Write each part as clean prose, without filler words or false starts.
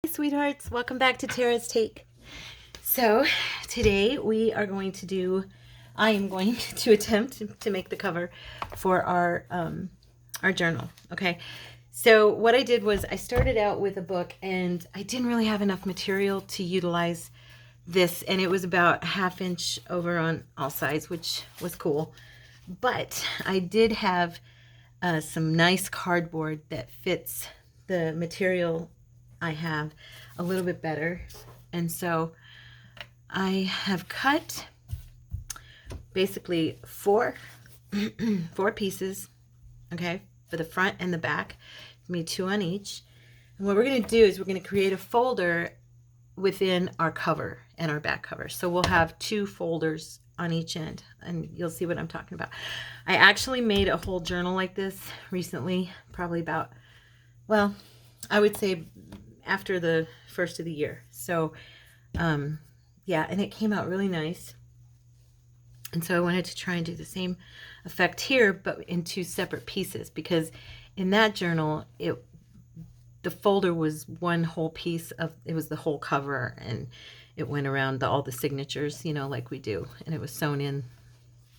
Hi, sweethearts. Welcome back to Tara's Take. So today I am going to attempt to make the cover for our journal. Okay. So what I did was I started out with a book and I didn't really have enough material to utilize this, and it was about 1/2 inch over on all sides, which was cool. But I did have some nice cardboard that fits the material I have a little bit better. And so I have cut basically four pieces, okay, for the front and the back. Me 2 on each. And what we're going to do is we're going to create a folder within our cover and our back cover. So we'll have 2 folders on each end, and you'll see what I'm talking about. I actually made a whole journal like this recently, probably about, well, I would say after the first of the year. So yeah, and it came out really nice. And so I wanted to try and do the same effect here, but in 2 separate pieces, because in that journal the folder was one whole piece of it, was the whole cover, and it went around all the signatures, you know, like we do, and it was sewn in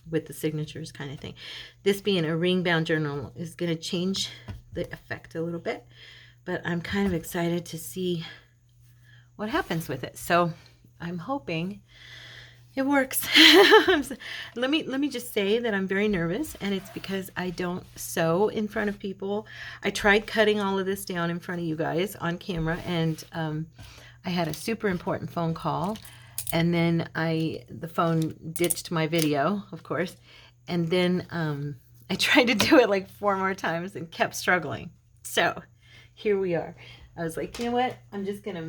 with the signatures kind of thing. This being a ring bound journal is going to change the effect a little bit, but I'm kind of excited to see what happens with it. So I'm hoping it works. Let me just say that I'm very nervous, and it's because I don't sew in front of people. I tried cutting all of this down in front of you guys on camera, and I had a super important phone call, and then the phone ditched my video, of course, and then I tried to do it like 4 more times and kept struggling. So here we are. I was like, you know what? I'm just gonna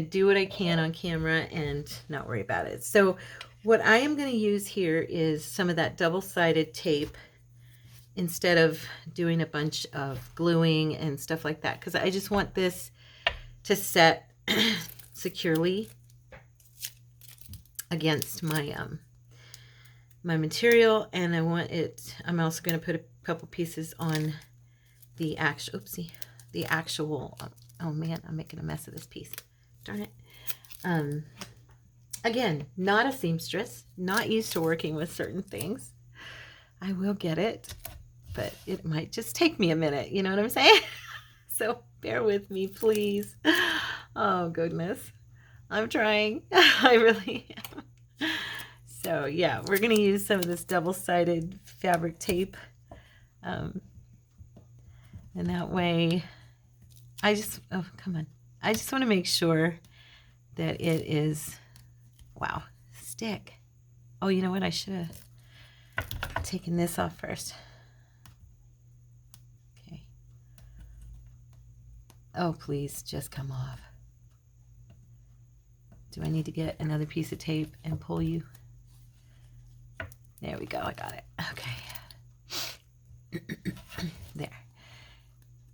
do what I can on camera and not worry about it. So what I am going to use here is some of that double-sided tape instead of doing a bunch of gluing and stuff like that, because I just want this to set securely against my my material, and I'm also going to put a couple pieces on the actual, oh man, I'm making a mess of this piece. Darn it. Again, not a seamstress, not used to working with certain things. I will get it, but it might just take me a minute. You know what I'm saying? So bear with me, please. Oh, goodness. I'm trying. I really am. So yeah, we're going to use some of this double-sided fabric tape. And that way, oh, come on. I just want to make sure that it is, wow, stick. Oh, you know what? I should have taken this off first. Okay. Oh, please, just come off. Do I need to get another piece of tape and pull you? There we go. I got it. Okay. There.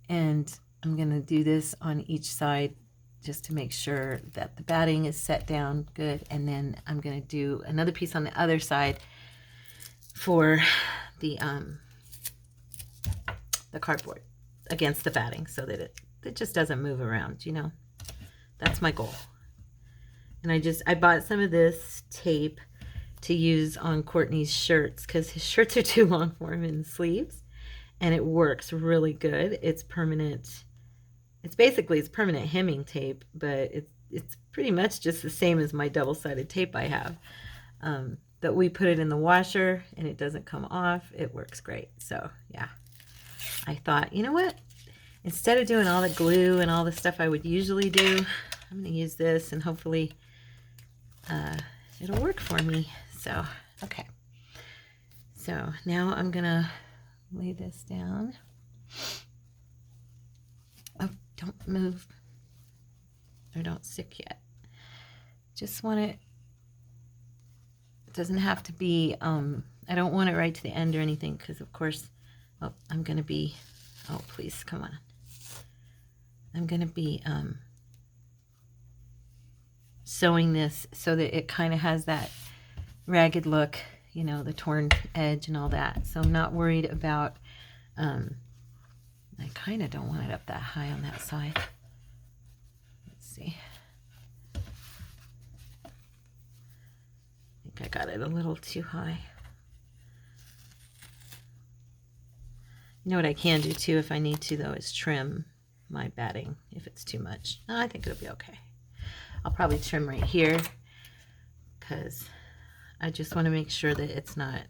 And I'm going to do this on each side just to make sure that the batting is set down good. And then I'm going to do another piece on the other side for the cardboard against the batting, so that it just doesn't move around, you know. That's my goal. And I bought some of this tape to use on Courtney's shirts, because his shirts are too long for him in the sleeves, and it works really good. It's permanent. It's permanent hemming tape, but it's pretty much just the same as my double-sided tape I have. But we put it in the washer and it doesn't come off. It works great. So yeah, I thought, you know what? Instead of doing all the glue and all the stuff I would usually do, I'm going to use this, and hopefully it'll work for me. So, okay. So now I'm going to lay this down. Oh, don't move, or don't stick yet. Just want it doesn't have to be, I don't want it right to the end or anything, because of course, oh, I'm going to be, oh, please, come on. I'm going to be sewing this so that it kind of has that ragged look, you know, the torn edge and all that. So I'm not worried about, I kind of don't want it up that high on that side. it a little too high. You know what I can do too if I need to though is trim my batting if it's too much. I think it'll be okay. I'll probably trim right here because I just want to make sure that it's not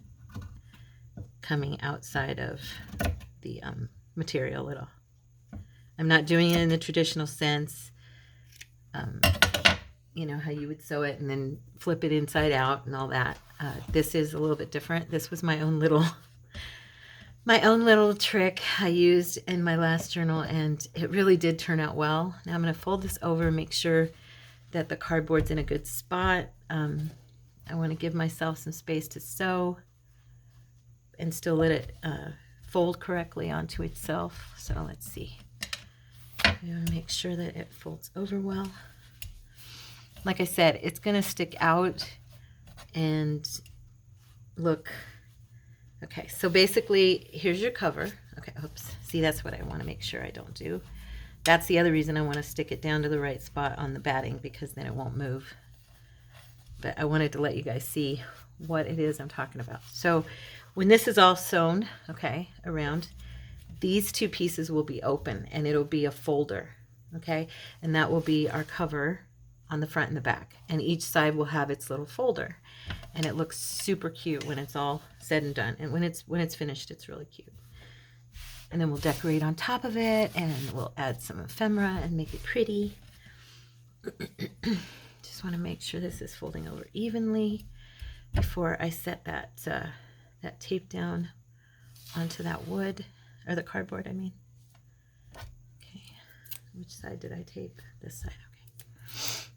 coming outside of the material at all. I'm not doing it in the traditional sense. You know how you would sew it and then flip it inside out and all that. This is a little bit different. This was my own little trick I used in my last journal, and it really did turn out well. Now I'm going to fold this over and make sure that the cardboard's in a good spot. I want to give myself some space to sew and still let it fold correctly onto itself. So let's see. I'm going to make sure that it folds over well. Like I said, it's going to stick out and look. Okay, so basically, here's your cover. Okay, oops. See, that's what I want to make sure I don't do. That's the other reason I want to stick it down to the right spot on the batting, because then it won't move. But I wanted to let you guys see what it is I'm talking about. So when this is all sewn, okay, around, these two pieces will be open, and it'll be a folder, okay? And that will be our cover on the front and the back. And each side will have its little folder. And it looks super cute when it's all said and done. And when it's finished, it's really cute. And then we'll decorate on top of it, and we'll add some ephemera and make it pretty. Just want to make sure this is folding over evenly before I set that that tape down onto that wood, or the cardboard, I mean. Okay, which side did I tape? This side, okay.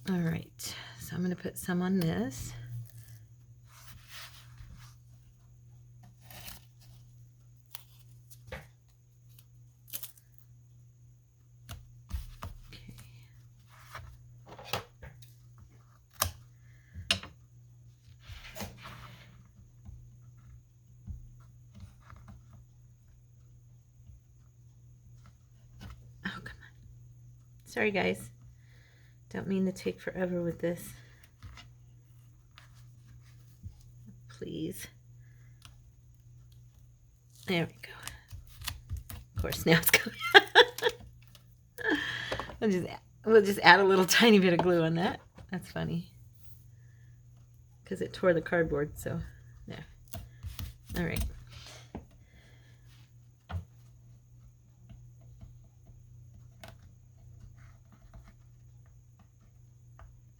All right, so I'm going to put some on this. Oh, come on. Sorry, guys. Don't mean to take forever with this. Please. There we go. Of course, now it's going. We'll just add a little tiny bit of glue on that. That's funny. Because it tore the cardboard, so there. All right.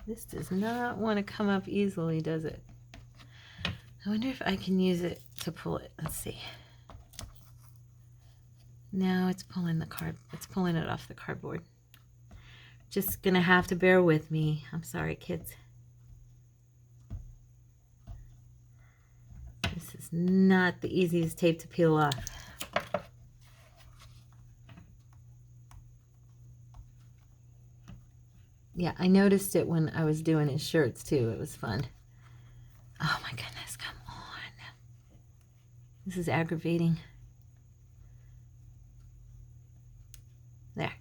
This does not want to come up easily, does it? I wonder if I can use it to pull it. Let's see. No, it's pulling it off the cardboard. Just gonna have to bear with me. I'm sorry, kids. This is not the easiest tape to peel off. Yeah, I noticed it when I was doing his shirts too. It was fun. Oh my goodness, come on. This is aggravating. There.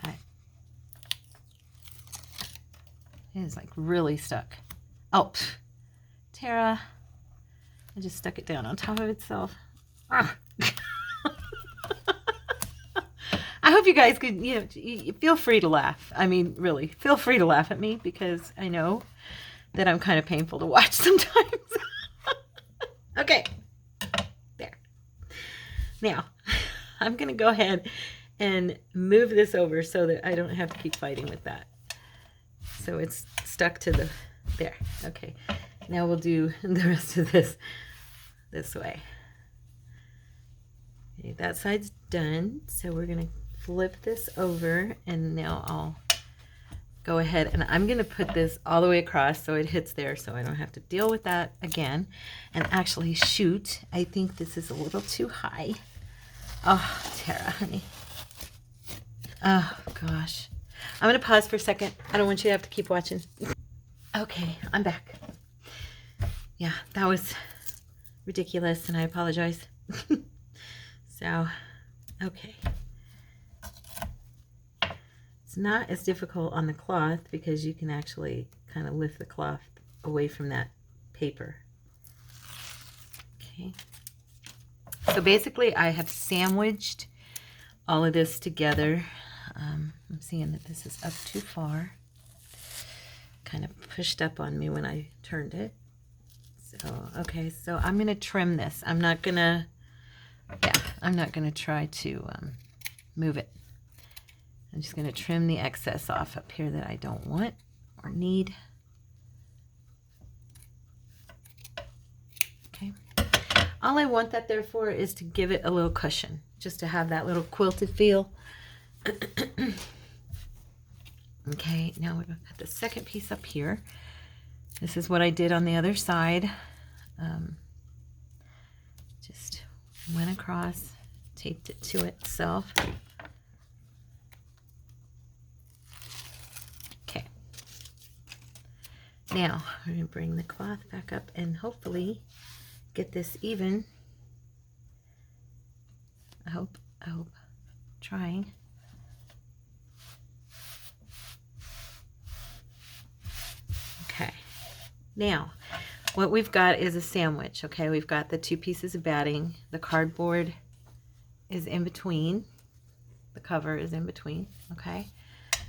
Got it. It is like really stuck. Oh, pff. Tara. I just stuck it down on top of itself. Ah. I hope you guys could, you feel free to laugh. I mean, really, feel free to laugh at me, because I know that I'm kind of painful to watch sometimes. Okay. There. Now, I'm going to go ahead and move this over so that I don't have to keep fighting with that. So it's stuck to the, there. Okay. Now we'll do the rest of this way. Okay, that side's done. So we're going to flip this over, and now I'll go ahead and I'm going to put this all the way across so it hits there, so I don't have to deal with that again. And actually, shoot, I think this is a little too high. Oh, Tara, honey. Oh, gosh. I'm going to pause for a second. I don't want you to have to keep watching. Okay, I'm back. Yeah, that was ridiculous, and I apologize. So, okay. It's not as difficult on the cloth because you can actually kind of lift the cloth away from that paper. Okay. So basically I have sandwiched all of this together. I'm seeing that this is up too far. Kind of pushed up on me when I turned it. So, okay, so I'm going to trim this. I'm not going to try to move it. I'm just going to trim the excess off up here that I don't want or need. Okay. All I want that there for is to give it a little cushion, just to have that little quilted feel. Okay, now we're going to put the second piece up here. This is what I did on the other side. Just went across, taped it to itself. Okay. Now we're going to bring the cloth back up and hopefully get this even. I hope, trying. Okay. Now, what we've got is a sandwich, okay? We've got the 2 pieces of batting. The cardboard is in between. The cover is in between, okay?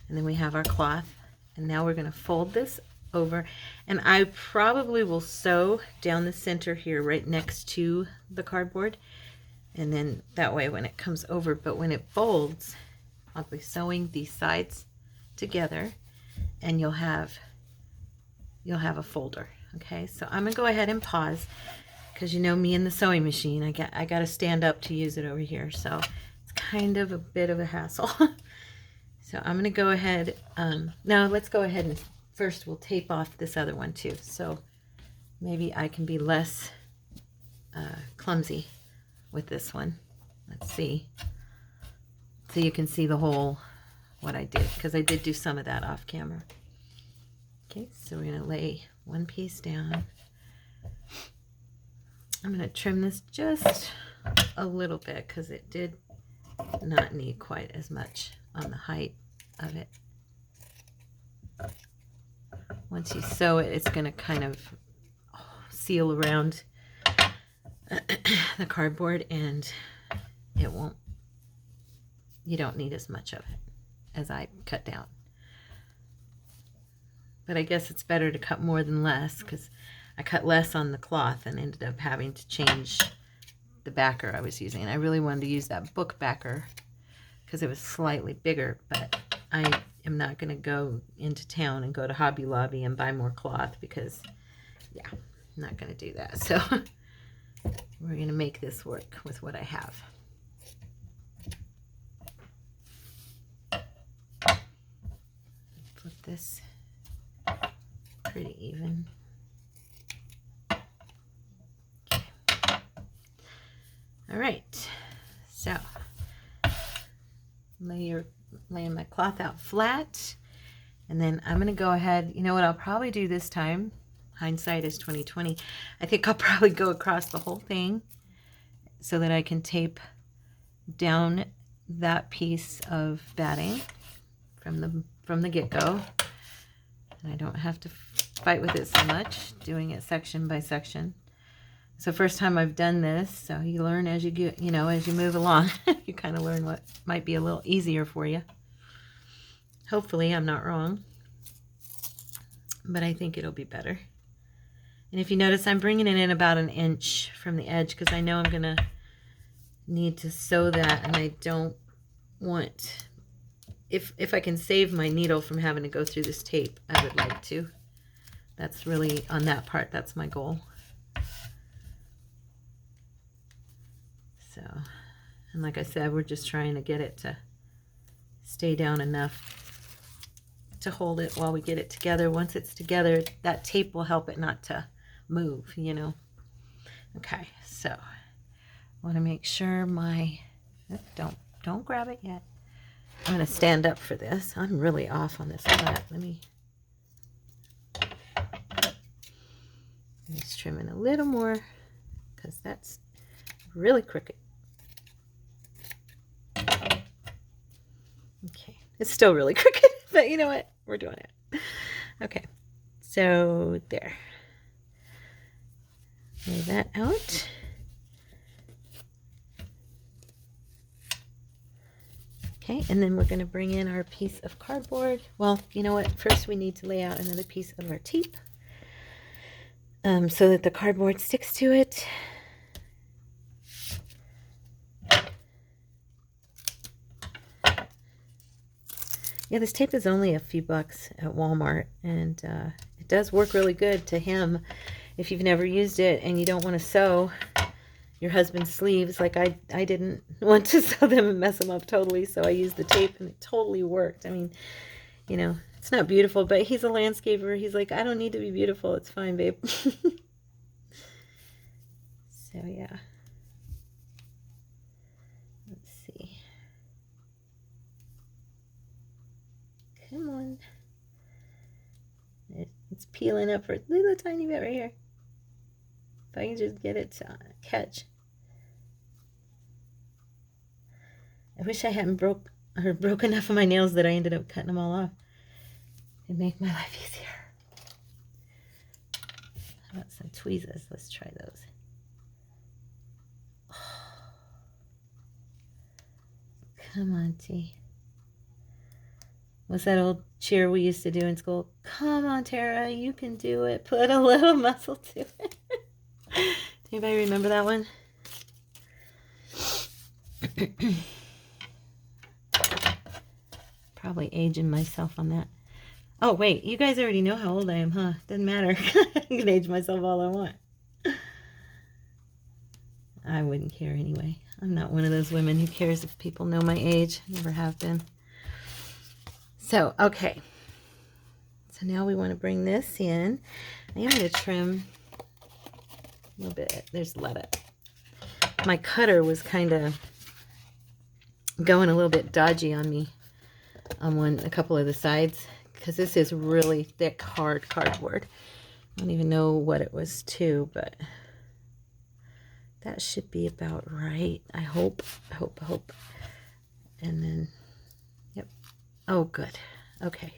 And then we have our cloth. And now we're going to fold this over. And I probably will sew down the center here right next to the cardboard. And then that way when it comes over, but when it folds, I'll be sewing these sides together and you'll have a folder. Okay, so I'm gonna go ahead and pause because you know me and the sewing machine, I got to stand up to use it over here, so it's kind of a bit of a hassle. So I'm gonna go ahead. Now let's go ahead and first we'll tape off this other one too, so maybe I can be less clumsy with this one. Let's see. So you can see the whole what I did, because I did do some of that off camera. Okay, so we're going to lay one piece down. I'm going to trim this just a little bit because it did not need quite as much on the height of it. Once you sew it, it's going to kind of seal around the cardboard and it won't, you don't need as much of it as I cut down. But I guess it's better to cut more than less because I cut less on the cloth and ended up having to change the backer I was using. And I really wanted to use that book backer because it was slightly bigger, but I am not going to go into town and go to Hobby Lobby and buy more cloth because, yeah, I'm not going to do that. So we're going to make this work with what I have. Flip this pretty even. Okay. All right, so laying my cloth out flat, and then I'm gonna go ahead. You know what I'll probably do this time? Hindsight is 20/20. I think I'll probably go across the whole thing so that I can tape down that piece of batting from the get-go, and I don't have to fight with it so much, doing it section by section. So first time I've done this, so you learn as you get, as you move along. You kind of learn what might be a little easier for you. Hopefully I'm not wrong, but I think it'll be better. And if you notice, I'm bringing it in about 1 inch from the edge because I know I'm gonna need to sew that, and I don't want, if I can save my needle from having to go through this tape, I would like to. That's really, on that part, that's my goal. So, and like I said, we're just trying to get it to stay down enough to hold it while we get it together. Once it's together, that tape will help it not to move, Okay, so I want to make sure my, don't grab it yet. I'm going to stand up for this. I'm really off on this flat. Let me just trim it a little more because that's really crooked. Okay, it's still really crooked, but you know what? We're doing it. Okay, So there. Lay that out. Okay, and then we're going to bring in our piece of cardboard. Well, you know what? First we need to lay out another piece of our tape so that the cardboard sticks to it. Yeah, this tape is only a few bucks at Walmart, and it does work really good to hem. If you've never used it and you don't want to sew your husband's sleeves, like I didn't want to sew them and mess them up totally, so I used the tape and it totally worked. I mean, you know, it's not beautiful, but he's a landscaper. He's like, I don't need to be beautiful. It's fine, babe. So, yeah. Let's see. Come on. It's peeling up for a little tiny bit right here. If I can just get it to catch. I wish I hadn't broke enough of my nails that I ended up cutting them all off. It'd make my life easier. How about some tweezers? Let's try those. Oh. Come on, T. What's that old cheer we used to do in school? Come on, Tara, you can do it. Put a little muscle to it. Anybody remember that one? Probably aging myself on that. Oh, wait, you guys already know how old I am, huh? Doesn't matter. I can age myself all I want. I wouldn't care anyway. I'm not one of those women who cares if people know my age. Never have been. So, okay. So now we want to bring this in. I am going to trim a little bit. There's a lot of... My cutter was kind of going a little bit dodgy on me on a couple of the sides, because this is really thick, hard cardboard. I don't even know what it was to, but that should be about right. I hope. And then, yep. Oh, good. Okay.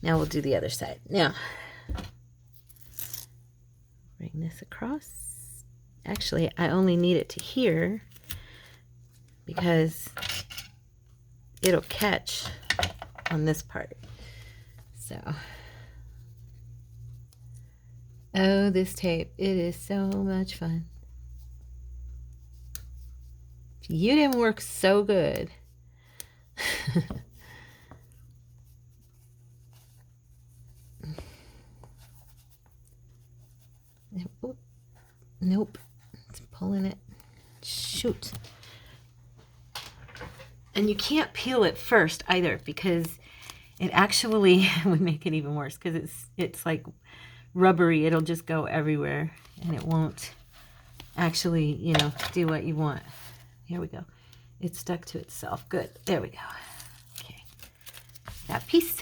Now we'll do the other side. Now, bring this across. Actually, I only need it to here because it'll catch on this part. So, oh, this tape. It is so much fun. You didn't work so good. Nope. It's pulling it. Shoot. And you can't peel it first either, because it actually would make it even worse, because it's like rubbery. It'll just go everywhere and it won't actually, you know, do what you want. Here we go. It's stuck to itself. Good. There we go. Okay. That piece.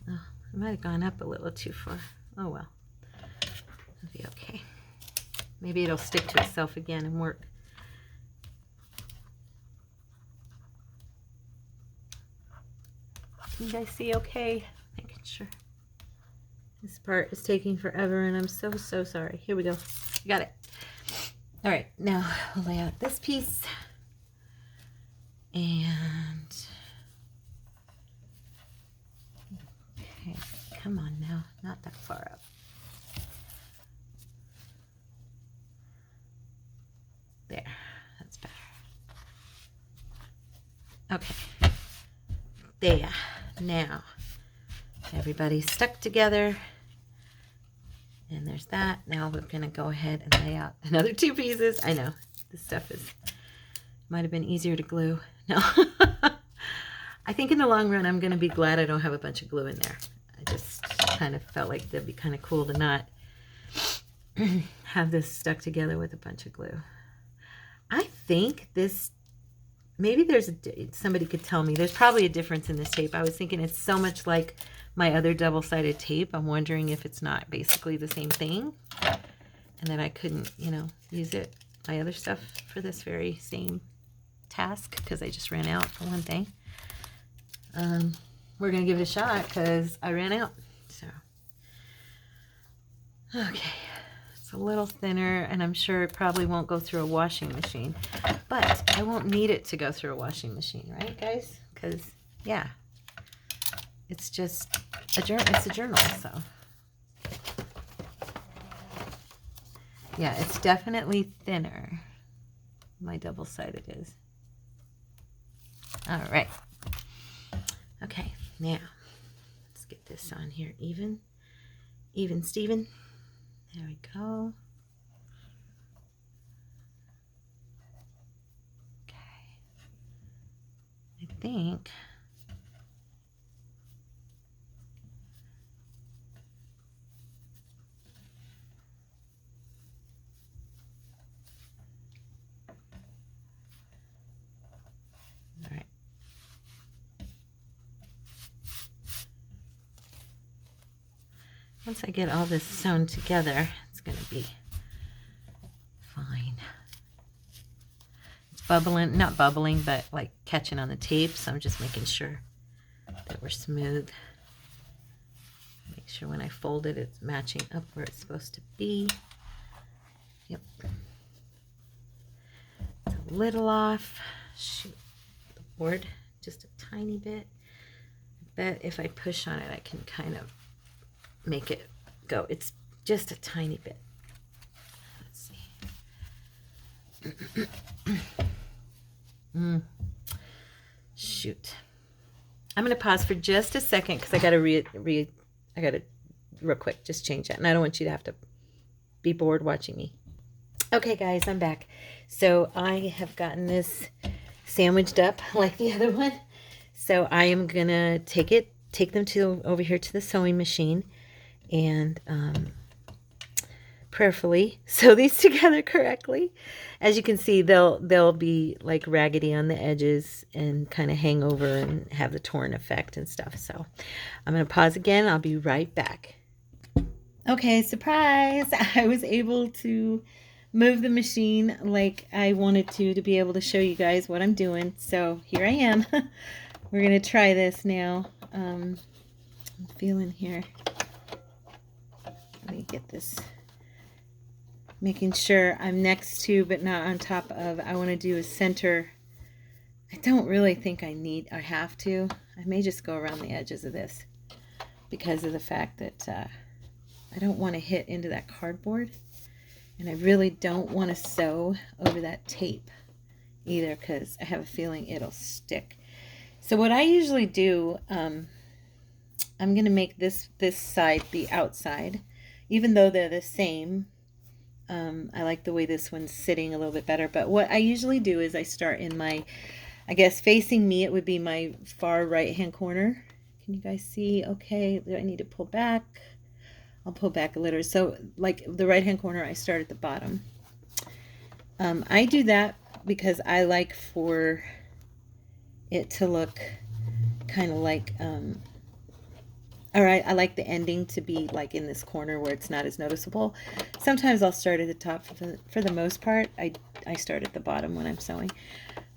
Oh, I might have gone up a little too far. Oh well. It'll be okay. Maybe it'll stick to itself again and work. Can you guys see okay? Making sure. This part is taking forever and I'm so sorry. Here we go. Got it. All right, now we'll lay out this piece. And okay, come on now, not that far up. There, that's better. Okay, there. Now everybody's stuck together, and there's that. Now we're gonna go ahead and lay out another two pieces. I know this stuff might have been easier to glue. No. I think in the long run I'm gonna be glad I don't have a bunch of glue in there. I just kind of felt like that'd be kind of cool to not have this stuck together with a bunch of glue. I think this, maybe somebody could tell me, there's probably a difference in this tape. I was thinking it's so much like my other double-sided tape. I'm wondering if it's not basically the same thing and that I couldn't, you know, use it my other stuff for this very same task because I just ran out for one thing. We're going to give it a shot because I ran out. So, okay. It's a little thinner, and I'm sure it probably won't go through a washing machine. But I won't need it to go through a washing machine, right, guys? Because, yeah, it's just a journal. It's a journal, so. Yeah, it's definitely thinner. My double-sided is. All right. Okay, now let's get this on here even. Even Steven. There we go. Okay. I think all right. Once I get all this sewn together, it's going to be fine. It's bubbling, not bubbling, but like catching on the tape, so I'm just making sure that we're smooth. Make sure when I fold it, it's matching up where it's supposed to be. Yep. It's a little off. Shoot the board just a tiny bit. I bet if I push on it, I can kind of make it go. It's just a tiny bit. Let's see. Shoot. I'm going to pause for just a second because I got to real quick just change that, and I don't want you to have to be bored watching me. Okay, guys, I'm back. So I have gotten this sandwiched up like the other one. So I am gonna take them to over here to the sewing machine, and prayerfully sew these together correctly. As you can see, they'll be like raggedy on the edges and kind of hang over and have the torn effect and stuff. So I'm gonna pause again. I'll be right back. Okay, surprise! I was able to move the machine like I wanted to be able to show you guys what I'm doing. So here I am. We're gonna try this now. I'm feeling here. Let me get this. Making sure I'm next to but not on top of. I want to do a center. I don't really think I have to. I may just go around the edges of this because of the fact that I don't want to hit into that cardboard, and I really don't want to sew over that tape either because I have a feeling it'll stick. So what I usually do, I'm going to make this side the outside, even though they're the same. I like the way this one's sitting a little bit better, but what I usually do is I start in my, I guess facing me, it would be my far right hand corner. Can you guys see? Okay, do I need to pull back? I'll pull back a little. So like the right hand corner, I start at the bottom. I do that because I like for it to look kind of like, all right, I like the ending to be like in this corner where it's not as noticeable. Sometimes I'll start at the top. For the most part, I start at the bottom when I'm sewing.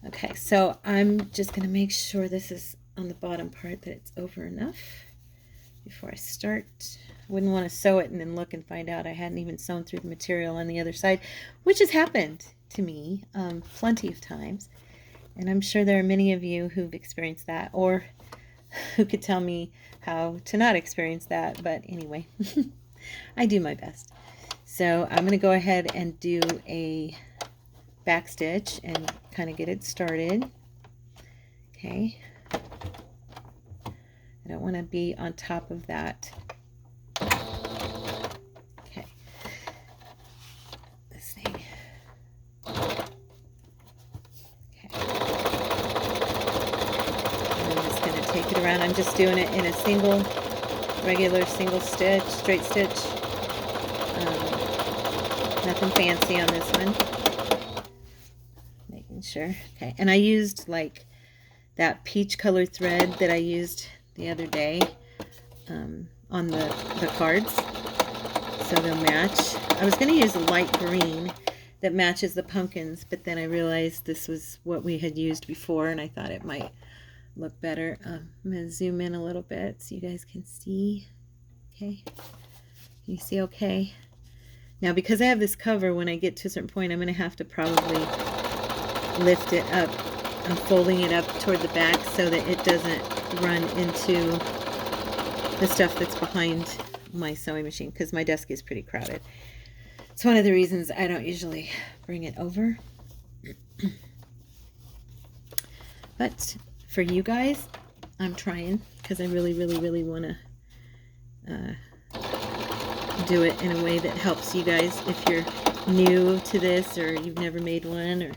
Okay, so I'm just going to make sure this is on the bottom part, that it's over enough before I start. Wouldn't want to sew it and then look and find out I hadn't even sewn through the material on the other side, which has happened to me plenty of times. And I'm sure there are many of you who've experienced that, or who could tell me how to not experience that. But anyway, I do my best. So I'm going to go ahead and do a back stitch and kind of get it started. Okay. I don't want to be on top of that. Okay. This thing. Okay. I'm just going to take it around. I'm just doing it in a regular single stitch, straight stitch. Nothing fancy on this one. Making sure. Okay. And I used like that peach colored thread that I used the other day on the cards, so they'll match. I was going to use a light green, that matches the pumpkins, but then I realized this was what we had used before, and I thought it might look better. I'm going to zoom in a little bit so you guys can see. Okay. Can you see okay? Now, because I have this cover, when I get to a certain point, I'm going to have to probably lift it up. I'm folding it up toward the back so that it doesn't run into the stuff that's behind my sewing machine, because my desk is pretty crowded. It's one of the reasons I don't usually bring it over. But for you guys, I'm trying, because I really, really, really want to do it in a way that helps you guys if you're new to this, or you've never made one, or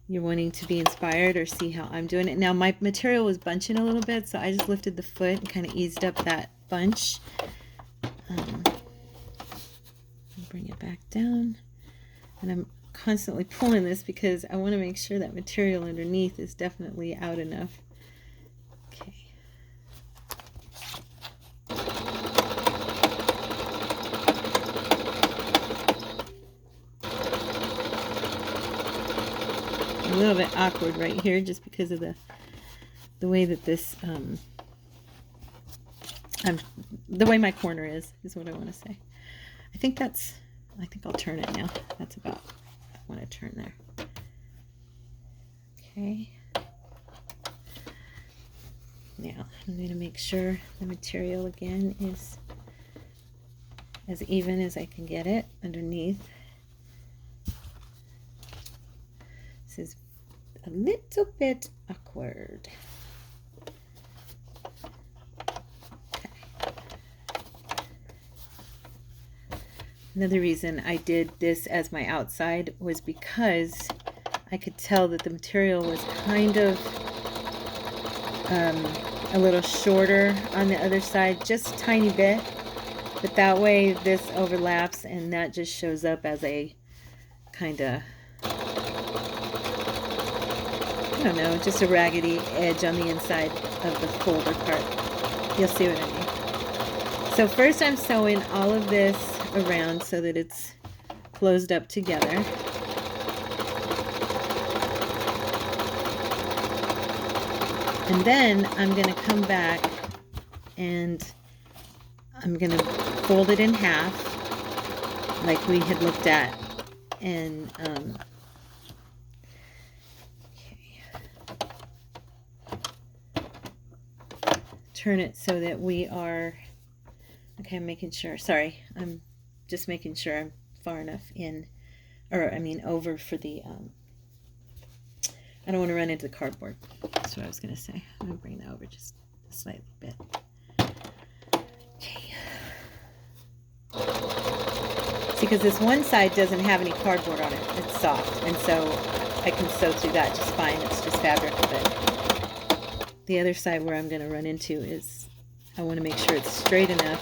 you're wanting to be inspired or see how I'm doing it. Now, my material was bunching a little bit, so I just lifted the foot and kind of eased up that bunch. Bring it back down, and I'm constantly pulling this because I want to make sure that material underneath is definitely out enough. Okay. A little bit awkward right here just because of the way that this the way my corner is what I want to say. I think I'll turn it now. That's about, I want to turn there. Okay. Now, I'm going to make sure the material again is as even as I can get it underneath. This is a little bit awkward. Another reason I did this as my outside was because I could tell that the material was kind of a little shorter on the other side, just a tiny bit, but that way this overlaps and that just shows up as a kind of, I don't know, just a raggedy edge on the inside of the folder part. You'll see what I mean. So first I'm sewing all of this around so that it's closed up together. And then I'm going to come back and I'm going to fold it in half like we had looked at, and turn it so that we are, okay, I'm making sure, sorry, I'm just making sure I'm far enough in, or I mean over for the, I don't want to run into the cardboard. That's what I was going to say. I'm going to bring that over just a slightly bit. Okay. See, because this one side doesn't have any cardboard on it. It's soft, and so I can sew through that just fine. It's just fabric. But the other side where I'm going to run into is, I want to make sure it's straight enough.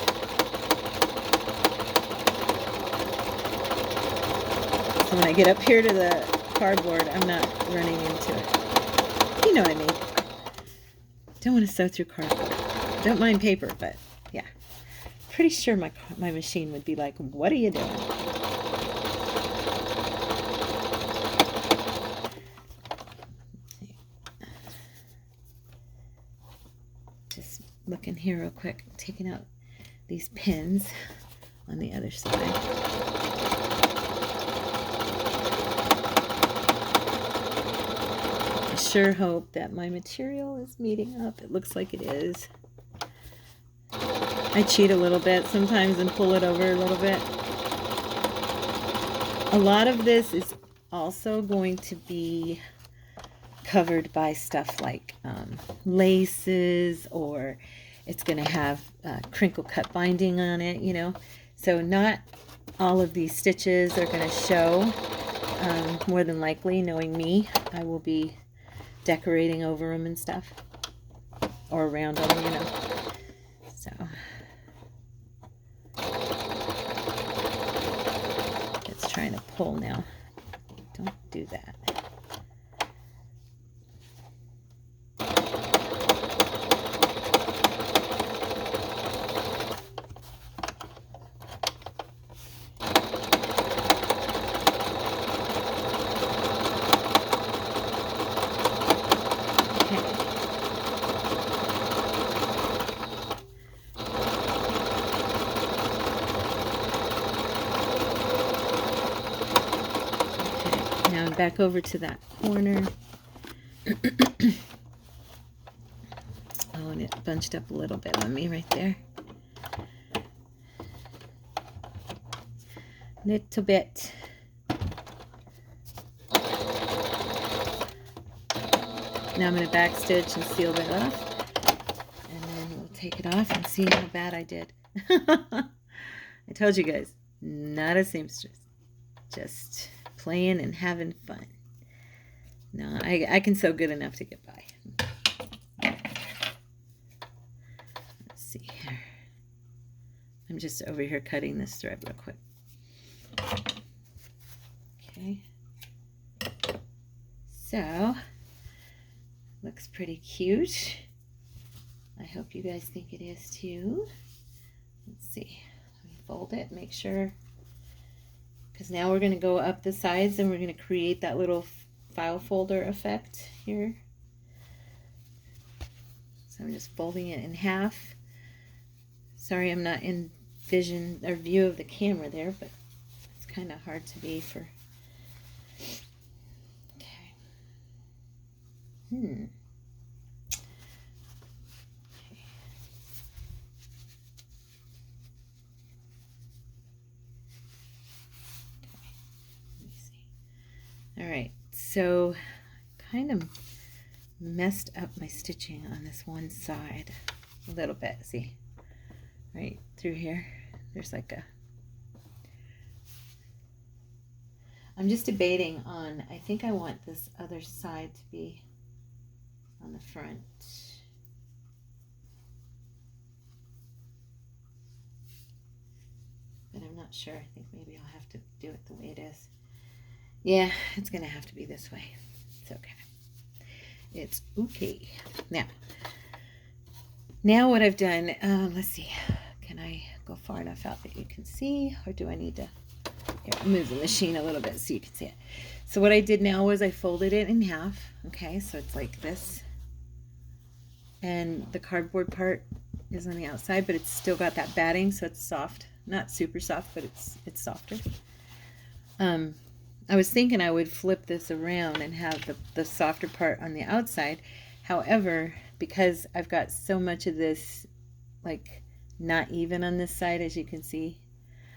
So when I get up here to the cardboard, I'm not running into it. You know what I mean. Don't want to sew through cardboard. Don't mind paper, but yeah. Pretty sure my machine would be like, what are you doing? Just looking here real quick, taking out these pins on the other side. Sure hope that my material is meeting up. It looks like it is. I cheat a little bit sometimes and pull it over a little bit. A lot of this is also going to be covered by stuff like laces, or it's going to have crinkle cut binding on it, you know. So not all of these stitches are going to show. More than likely, knowing me, I will be decorating over them and stuff, or around them, you know. So it's trying to pull now. Don't do that. going back over to that corner. Oh, and it bunched up a little bit on me right there. Little bit. Now I'm going to back stitch and seal that off. And then we'll take it off and see how bad I did. I told you guys, not a seamstress. Just playing and having fun. No, I can sew good enough to get by. Let's see here. I'm just over here cutting this thread real quick. Okay. So, looks pretty cute. I hope you guys think it is too. Let's see. Let me fold it, make sure. Because now we're going to go up the sides and we're going to create that little file folder effect here. So I'm just folding it in half. Sorry I'm not in vision or view of the camera there, but it's kind of hard to be for... Okay. Okay. All right, so kind of messed up my stitching on this one side a little bit. See, right through here, there's like a... I'm just debating on, I think I want this other side to be on the front. But I'm not sure. I think maybe I'll have to do it the way it is. Yeah, it's going to have to be this way. It's okay. It's okay. Now what I've done, let's see. Can I go far enough out that you can see? Or do I need to move the machine a little bit so you can see it? So what I did now was I folded it in half. Okay, so it's like this. And the cardboard part is on the outside, but it's still got that batting, so it's soft. Not super soft, but it's softer. I was thinking I would flip this around and have the softer part on the outside. However, because I've got so much of this like not even on this side, as you can see,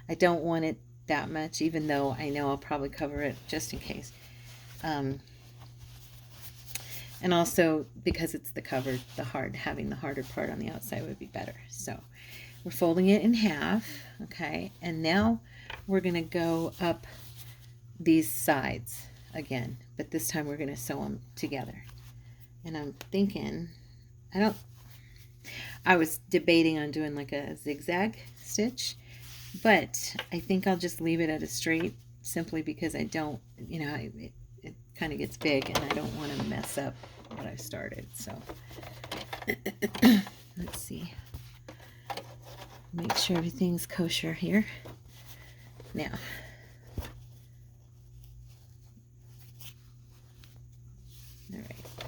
I don't want it that much, even though I know I'll probably cover it just in case. And also because it's the cover, having the harder part on the outside would be better. So we're folding it in half, okay? And now we're gonna go up these sides again, but this time we're going to sew them together. And I'm thinking, I was debating on doing like a zigzag stitch, but I think I'll just leave it at a straight, simply because I don't, you know, it kind of gets big and I don't want to mess up what I've started. So let's see, make sure everything's kosher here. Now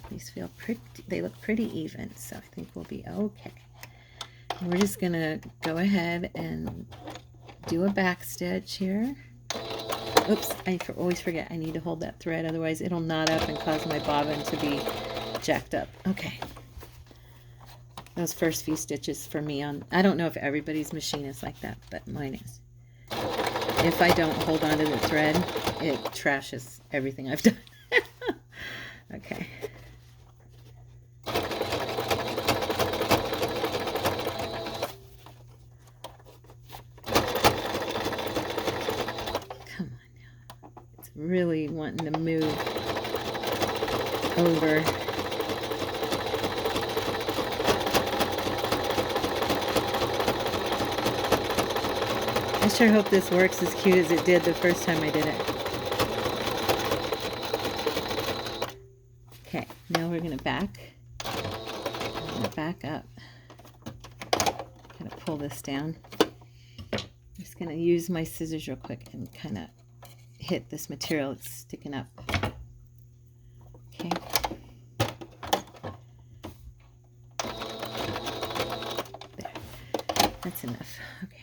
these feel pretty, they look pretty even, so I think we'll be okay. And we're just gonna go ahead and do a back stitch here. Oops, I always forget I need to hold that thread, otherwise it'll knot up and cause my bobbin to be jacked up. Okay. Those first few stitches for me on, I don't know if everybody's machine is like that, but mine is. If I don't hold on to the thread, it trashes everything I've done. Okay. Really wanting to move over. I sure hope this works as cute as it did the first time I did it. Okay, now we're going to back up. Going to pull this down. I'm just going to use my scissors real quick and kind of hit this material that's sticking up. Okay. There. That's enough. Okay.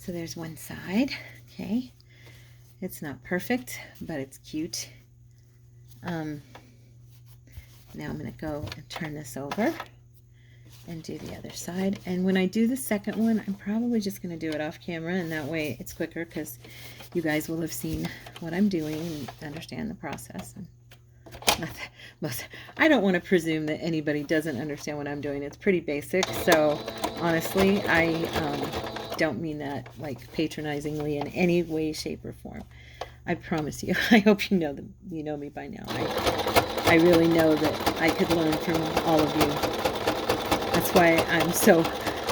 So there's one side. Okay. It's not perfect, but it's cute. Now I'm going to go and turn this over and do the other side. And when I do the second one, I'm probably just going to do it off camera, and that way it's quicker because you guys will have seen what I'm doing and understand the process. And I don't want to presume that anybody doesn't understand what I'm doing. It's pretty basic. So honestly, I don't mean that like patronizingly in any way, shape, or form. I promise you. I hope you know me by now. I really know that I could learn from all of you.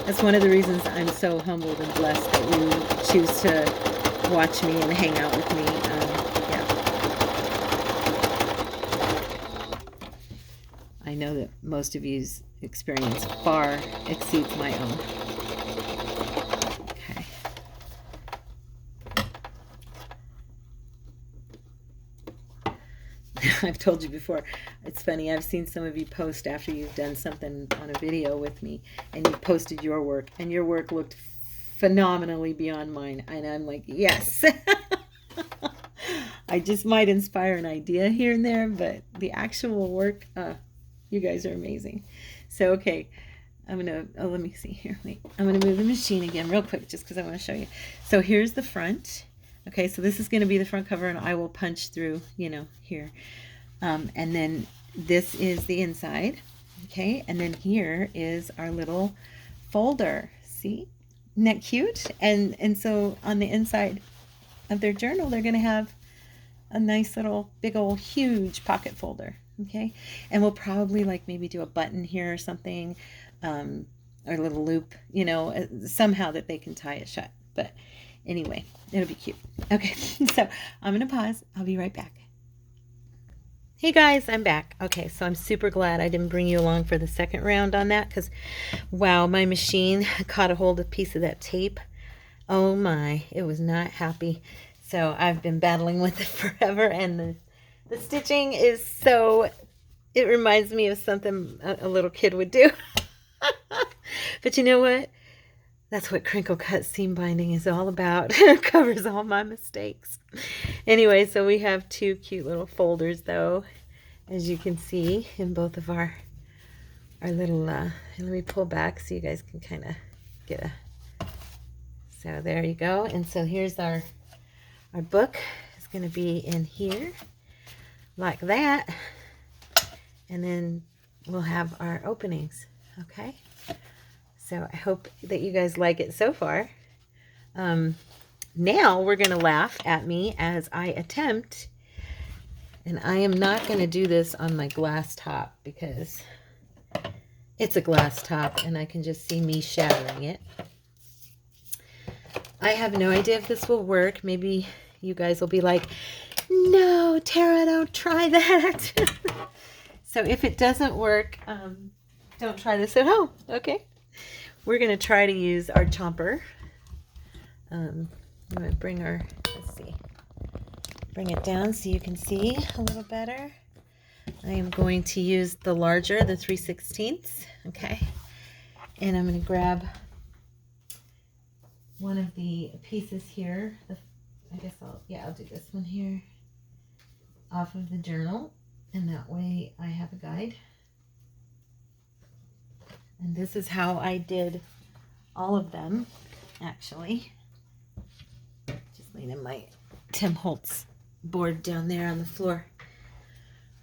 That's one of the reasons I'm so humbled and blessed that you choose to watch me and hang out with me. Yeah. I know that most of you's experience far exceeds my own. Okay. I've told you before, it's funny, I've seen some of you post after you've done something on a video with me, and you posted your work, and your work looked phenomenally beyond mine, and I'm like, yes. I just might inspire an idea here and there, but the actual work, you guys are amazing. So, okay, I'm going to, let me see here, wait, I'm going to move the machine again real quick, just because I want to show you. So here's the front. Okay, so this is going to be the front cover, and I will punch through, here. And then this is the inside. Okay, and then here is our little folder. See? Isn't that cute? And so on the inside of their journal, they're going to have a nice little, big old, huge pocket folder. Okay, and we'll probably like maybe do a button here or something, or a little loop, somehow that they can tie it shut. But anyway, it'll be cute. Okay, so I'm going to pause. I'll be right back. Hey guys, I'm back. Okay, so I'm super glad I didn't bring you along for the second round on that because, wow, my machine caught a hold of a piece of that tape. Oh my, it was not happy. So I've been battling with it forever, and the stitching is so, it reminds me of something a little kid would do. But you know what? That's what crinkle cut seam binding is all about. It covers all my mistakes. Anyway, so we have two cute little folders though, as you can see in both of our little, let me pull back so you guys can kind of get so there you go. And so here's our book. It's going to be in here like that. And then we'll have our openings. Okay. So I hope that you guys like it so far. Now we're going to laugh at me as I attempt, and I am not going to do this on my glass top because it's a glass top and I can just see me shattering it. I have no idea if this will work. Maybe you guys will be like, no, Tara, don't try that. So if it doesn't work, don't try this at home, okay? We're going to try to use our chomper. I'm going to bring bring it down so you can see a little better. I am going to use the larger, the 3/16, okay? And I'm going to grab one of the pieces here. I guess I'll do this one here off of the journal, and that way I have a guide. And this is how I did all of them, actually. Just leaning my Tim Holtz board down there on the floor.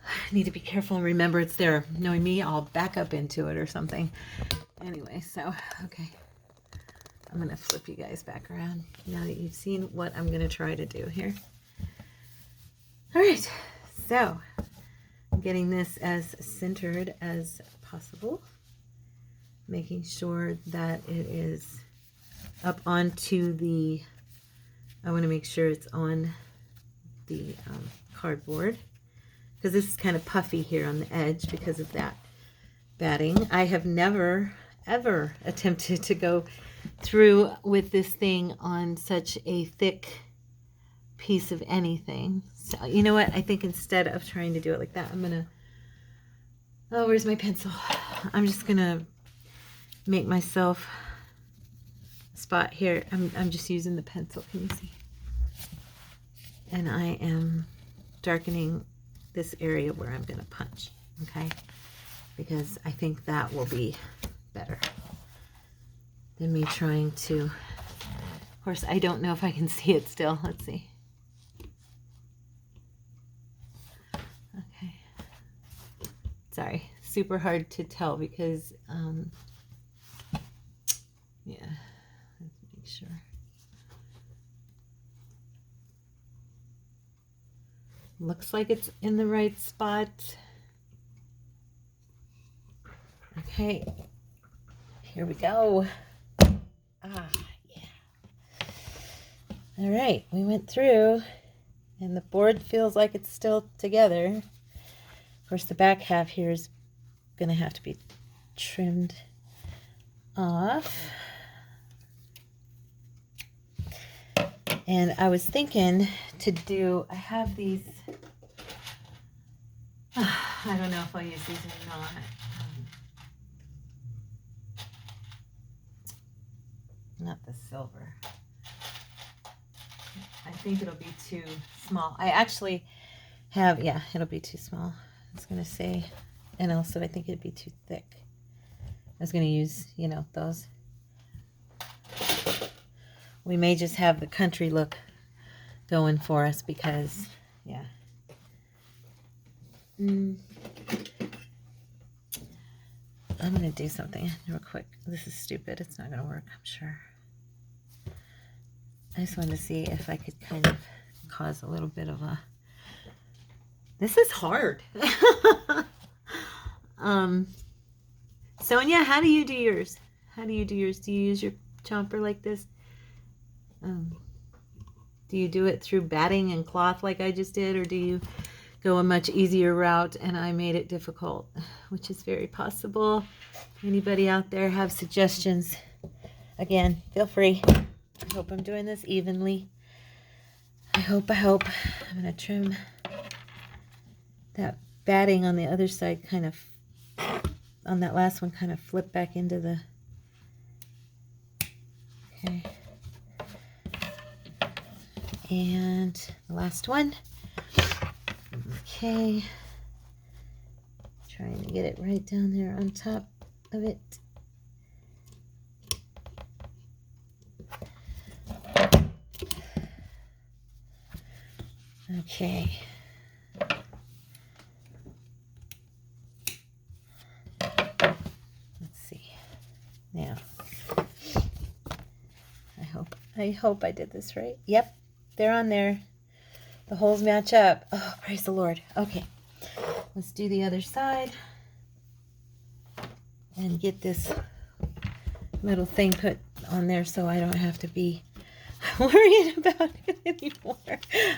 I need to be careful and remember it's there. Knowing me, I'll back up into it or something. Anyway, so, okay. I'm going to flip you guys back around now that you've seen what I'm going to try to do here. All right, so I'm getting this as centered as possible. Making sure that it is up onto the, I want to make sure it's on the cardboard, because this is kind of puffy here on the edge because of that batting. I have never, ever attempted to go through with this thing on such a thick piece of anything. So, you know what? I think instead of trying to do it like that, I'm going to, oh, where's my pencil? I'm just going to make myself spot here. I'm just using the pencil. Can you see? And I am darkening this area where I'm going to punch, okay? Because I think that will be better than me trying to... Of course, I don't know if I can see it still. Let's see. Okay. Sorry, super hard to tell because, yeah, let's make sure. Looks like it's in the right spot. Okay, here we go. Ah, yeah. All right, we went through, and the board feels like it's still together. Of course, the back half here is going to have to be trimmed off. And I was thinking to do, I have these, I don't know if I'll use these or not. Not the silver. I think it'll be too small. I actually have, yeah, it'll be too small. I was going to say, and also I think it'd be too thick. I was going to use, you know, those. We may just have the country look going for us because, yeah. I'm going to do something real quick. This is stupid. It's not going to work, I'm sure. I just wanted to see if I could kind of cause a little bit of a... This is hard. Sonia, how do you do yours? How do you do yours? Do you use your chomper like this? Do you do it through batting and cloth like I just did, or do you go a much easier route and I made it difficult, which is very possible. Anybody out there have suggestions? Again, feel free. I hope I'm doing this evenly. I hope. I'm going to trim that batting on the other side, kind of, on that last one, kind of flip back into the, okay. And the last one. Okay. Trying to get it right down there on top of it. Okay. Let's see. Now, I hope I did this right. Yep, they're on there. The holes match up. Oh, praise the Lord. Okay, let's do the other side and get this little thing put on there so I don't have to be worrying about it anymore.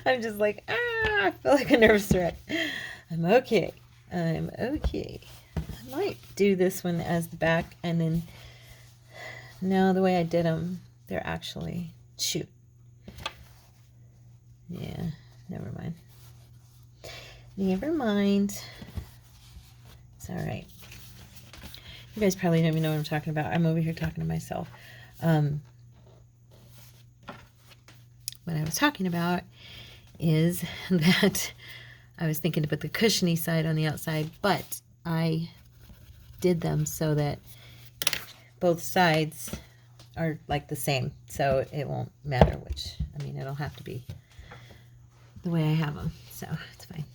I'm just like, I feel like a nervous wreck. I'm okay. I'm okay. I might do this one as the back, and then, no, the way I did them, they're actually, shoot. Yeah, never mind. Never mind. It's all right. You guys probably don't even know what I'm talking about. I'm over here talking to myself. What I was talking about is that I was thinking to put the cushiony side on the outside, but I did them so that both sides are like the same, so it won't matter which. I mean, it'll have to be the way I have them, so it's fine.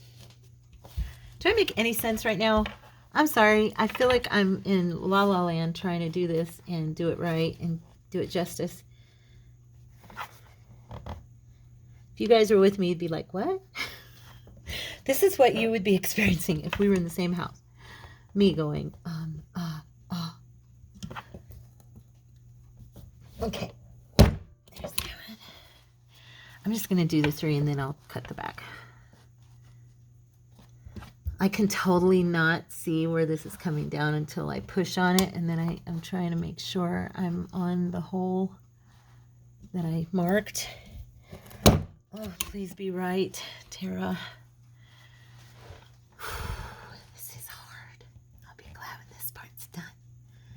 Do I make any sense right now? I'm sorry. I feel like I'm in La La Land trying to do this and do it right and do it justice. If you guys were with me, you'd be like, what? This is what you would be experiencing if we were in the same house. Me going, Okay. There's the one. I'm just going to do the 3 and then I'll cut the back. I can totally not see where this is coming down until I push on it, and then I'm trying to make sure I'm on the hole that I marked. Oh, please be right, Tara. This is hard. I'll be glad when this part's done.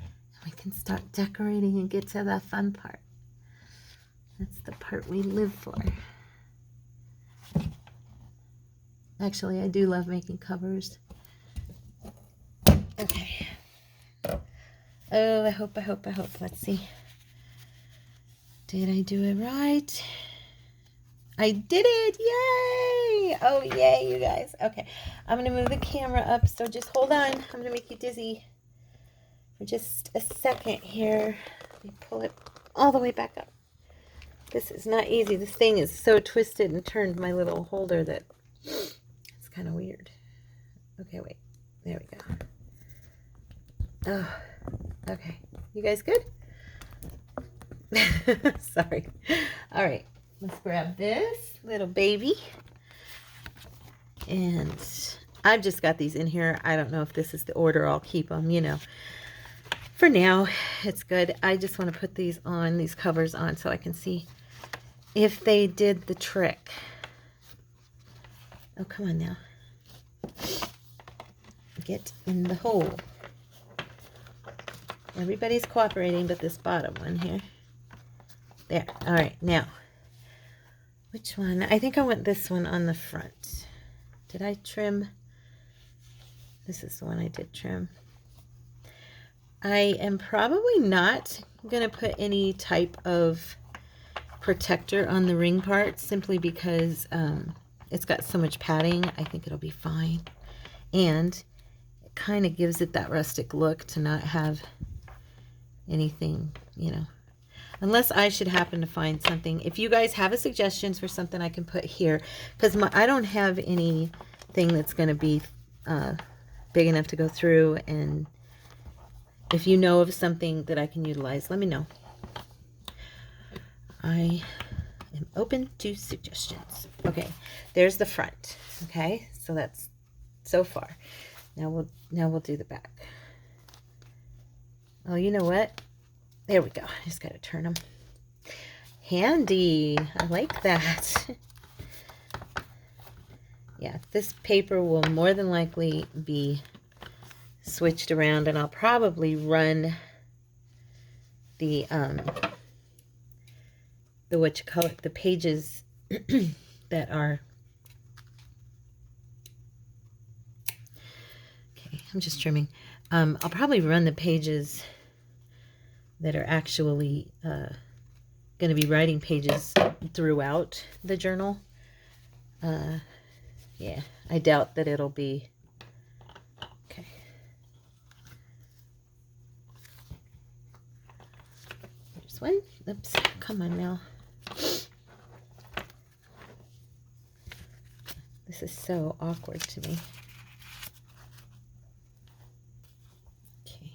And we can start decorating and get to the fun part. part we live for. Actually, I do love making covers. Okay. Oh, I hope. Let's see. Did I do it right? I did it! Yay! Oh, yay, you guys. Okay, I'm going to move the camera up, so just hold on. I'm going to make you dizzy for just a second here. Let me pull it all the way back up. This is not easy. This thing is so twisted and turned, my little holder, that it's kind of weird. Okay, wait. There we go. Oh, okay. You guys good? Sorry. All right. Let's grab this little baby. And I've just got these in here. I don't know if this is the order I'll keep them, you know. For now, it's good. I just want to put these on, these covers on, so I can see if they did the trick. Oh, come on now. Get in the hole. Everybody's cooperating but this bottom one here. There. All right. Now, which one? I think I want this one on the front. Did I trim? This is the one I did trim. I am probably not going to put any type of protector on the ring part, simply because it's got so much padding. I think it'll be fine. And it kind of gives it that rustic look to not have anything, you know. Unless I should happen to find something. If you guys have suggestions for something I can put here, because I don't have anything that's going to be big enough to go through, and if you know of something that I can utilize, let me know. I am open to suggestions. Okay, there's the front. Okay, so that's so far. Now we'll do the back. Oh, you know what? There we go. I just got to turn them. Handy. I like that. Yeah, this paper will more than likely be switched around, and I'll probably run the what you call it, the pages that are, okay, I'm just trimming. I'll probably run the pages that are actually going to be writing pages throughout the journal. Yeah, I doubt that it'll be, okay. There's one. Oops, come on now. This is so awkward to me. Okay.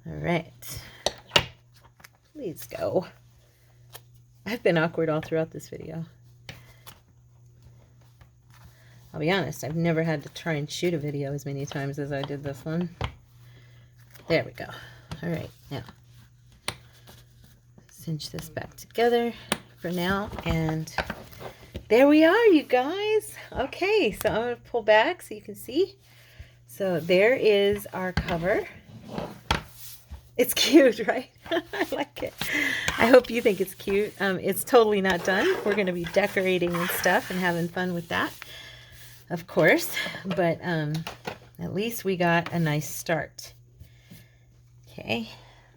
All right. Please go. I've been awkward all throughout this video. I'll be honest, I've never had to try and shoot a video as many times as I did this one. There we go. All right, now cinch this back together for now, and there we are, you guys. Okay, so I'm going to pull back so you can see. So there is our cover. It's cute, right? I like it. I hope you think it's cute. It's totally not done. We're going to be decorating and stuff and having fun with that, of course. But at least we got a nice start. Okay.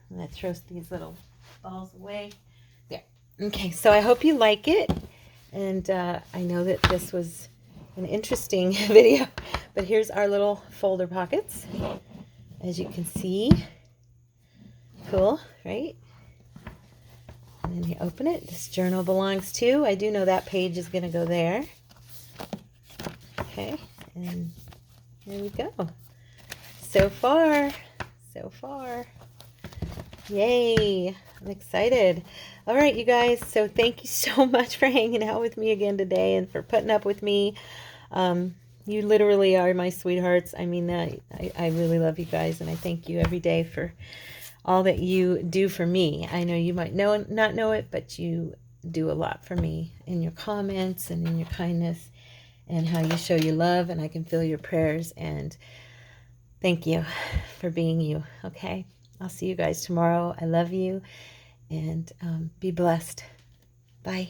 I'm going to throw these little balls away. There. Okay, so I hope you like it. And I know that this was an interesting video. But here's our little folder pockets. As you can see. Cool, right? And then you open it. This journal belongs to. I do know that page is going to go there. Okay, and there we go. So far, so far. Yay, I'm excited. All right, you guys, so thank you so much for hanging out with me again today and for putting up with me. You literally are my sweethearts. I mean that. I really love you guys, and I thank you every day for all that you do for me. I know you might not know it, but you do a lot for me in your comments and in your kindness and how you show your love, and I can feel your prayers, and thank you for being you, okay? I'll see you guys tomorrow. I love you, and be blessed. Bye.